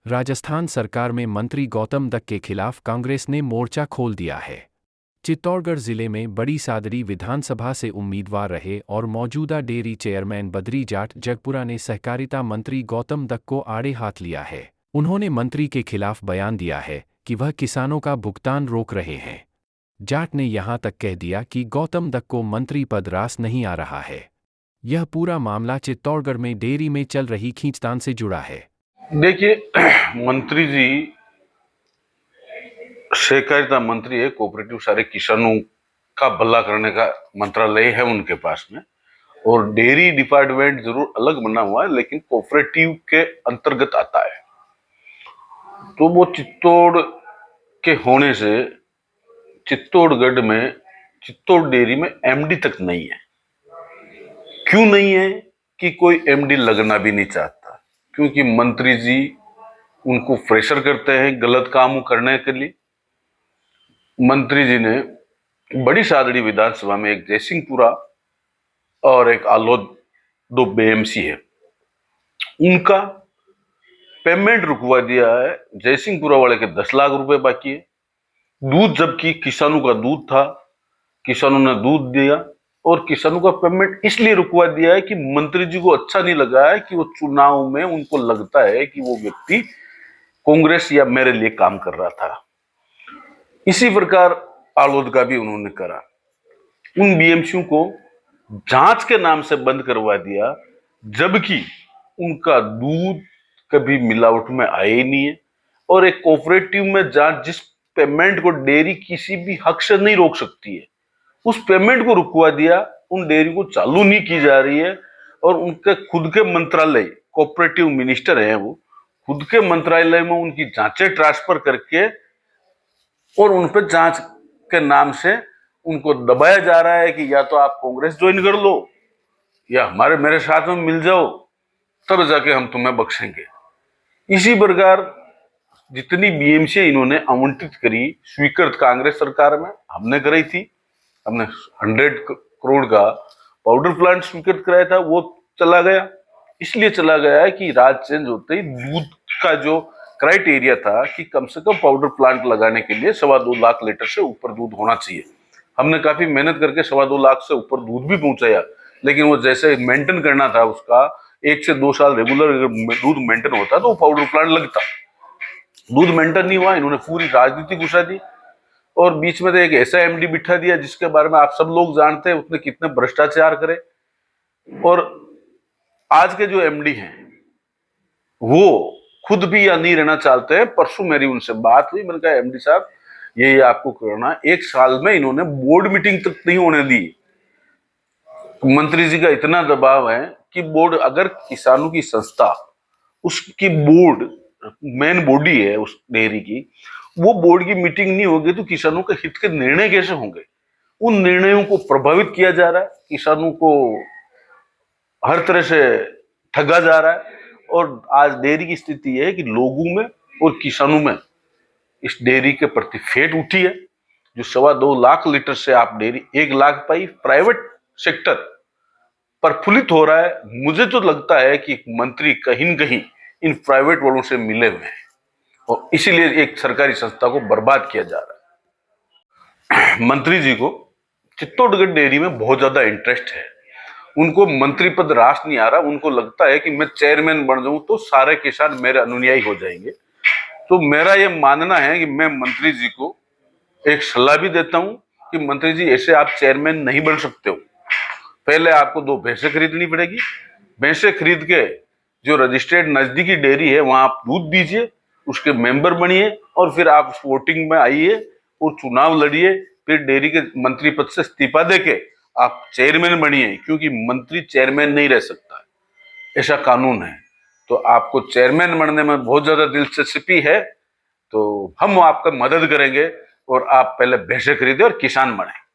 राजस्थान सरकार में मंत्री गौतम दत्त के खिलाफ कांग्रेस ने मोर्चा खोल दिया है। चित्तौड़गढ़ जिले में बड़ी सादड़ी विधानसभा से उम्मीदवार रहे और मौजूदा डेयरी चेयरमैन बद्री जाट जगपुरा ने सहकारिता मंत्री गौतम दत्त को आड़े हाथ लिया है। उन्होंने मंत्री के खिलाफ बयान दिया है कि वह किसानों का भुगतान रोक रहे हैं। जाट ने यहां तक कह दिया कि गौतम दत्त को मंत्री पद रास नहीं आ रहा है। यह पूरा मामला चित्तौड़गढ़ में डेयरी में चल रही खींचतान से जुड़ा है। देखिए, मंत्री जी सहकारिता मंत्री है, कोऑपरेटिव सारे किसानों का भला करने का मंत्रालय है उनके पास में, और डेयरी डिपार्टमेंट जरूर अलग बना हुआ है लेकिन कोऑपरेटिव के अंतर्गत आता है। तो वो चित्तौड़ के होने से चित्तौड़गढ़ में चित्तौड़ डेयरी में एमडी तक नहीं है। क्यों नहीं है? कि कोई एमडी लगना भी नहीं चाहता, क्योंकि मंत्री जी उनको प्रेशर करते हैं गलत काम करने के लिए। मंत्री जी ने बड़ी सादड़ी विधानसभा में एक जयसिंहपुरा और एक आलोद, दो बीएमसी है, उनका पेमेंट रुकवा दिया है। जयसिंहपुरा वाले के 10 लाख रुपए बाकी है। दूध, जबकि किसानों का दूध था, किसानों ने दूध दिया और किसानों का पेमेंट इसलिए रुकवा दिया है कि मंत्री जी को अच्छा नहीं लगा है कि वो चुनाव में उनको लगता है कि वो व्यक्ति कांग्रेस या मेरे लिए काम कर रहा था। इसी प्रकार आलोद का भी उन्होंने करा। उन बीएमसीओ को जांच के नाम से बंद करवा दिया, जबकि उनका दूध कभी मिलावट में आया ही नहीं है। और एक कोऑपरेटिव में जांच, जिस पेमेंट को डेयरी किसी भी हक से नहीं रोक सकती है, उस पेमेंट को रुकवा दिया। उन डेयरी को चालू नहीं की जा रही है और उनके खुद के मंत्रालय, कोऑपरेटिव मिनिस्टर हैं, वो खुद के मंत्रालय में उनकी जांचें ट्रांसफर करके और उन पर जांच के नाम से उनको दबाया जा रहा है कि या तो आप कांग्रेस ज्वाइन कर लो या मेरे साथ में मिल जाओ, तब जाके हम तुम्हें बख्शेंगे। इसी प्रकार जितनी बीएमसी इन्होंने आवंटित करी, स्वीकृत कांग्रेस सरकार में हमने कराई थी। हमने 100 करोड़ का पाउडर प्लांट स्वीकृत कराया था, वो चला गया। इसलिए चला गया है कि राज चेंज होते ही दूध का जो क्राइटेरिया था कि कम से कम पाउडर प्लांट लगाने के लिए 2.25 लाख लीटर से ऊपर दूध होना चाहिए। हमने काफी मेहनत करके 2.25 लाख से ऊपर दूध भी पहुंचाया, लेकिन वो जैसे मेंटेन करना था उसका 1 से 2 साल रेगुलर दूध मेंटेन होता तो वो पाउडर प्लांट लगता। दूध मेंटेन नहीं हुआ, इन्होंने पूरी राजनीति घुसा दी और बीच में तो एक ऐसा एमडी बिठा दिया जिसके बारे में आप सब लोग जानते हैं उसने कितने भ्रष्टाचार करे। और आज के जो एमडी हैं वो खुद भी या नहीं रहना चाहते हैं। परसों मेरी उनसे बात हुई, मैंने कहा एमडी साहब ये आपको करना, 1 साल में इन्होंने बोर्ड मीटिंग तक नहीं होने दी। मंत्री जी का इतना दबाव है कि बोर्ड, अगर किसानों की संस्था, उसकी बोर्ड मेन बॉडी है उस डेयरी की, वो बोर्ड की मीटिंग नहीं होगी तो किसानों के हित के निर्णय कैसे होंगे? उन निर्णयों को प्रभावित किया जा रहा है, किसानों को हर तरह से ठगा जा रहा है। और आज डेयरी की स्थिति है कि लोगों में और किसानों में इस डेयरी के प्रति फेट उठी है। जो 2.25 लाख लीटर से आप डेयरी 1 लाख पाई, प्राइवेट सेक्टर प्रफुल्लित हो रहा है। मुझे तो लगता है कि मंत्री कहीं न कहीं इन प्राइवेट वालों से मिले हुए हैं और इसीलिए एक सरकारी संस्था को बर्बाद किया जा रहा है। मंत्री जी को चित्तौड़गढ़ डेयरी में बहुत ज्यादा इंटरेस्ट है। उनको मंत्री पद रास नहीं आ रहा। उनको लगता है कि मैं चेयरमैन बन जाऊं तो सारे किसान मेरे अनुयायी हो जाएंगे। तो मेरा यह मानना है कि मैं मंत्री जी को एक सलाह भी देता हूं कि मंत्री जी ऐसे आप चेयरमैन नहीं बन सकते हो। पहले आपको 2 भैंसें खरीदनी पड़ेगी। भैंसें खरीद के जो रजिस्टर्ड नजदीकी डेयरी है वहां आप दूध दीजिए, उसके मेंबर बनिए और फिर आप वोटिंग में आइए और चुनाव लड़िए। फिर डेयरी के मंत्री पद से इस्तीफा देके आप चेयरमैन बनिए, क्योंकि मंत्री चेयरमैन नहीं रह सकता, ऐसा कानून है। तो आपको चेयरमैन बनने में बहुत ज्यादा दिलचस्पी है तो हम आपका मदद करेंगे और आप पहले भैंसें खरीदे और किसान बने।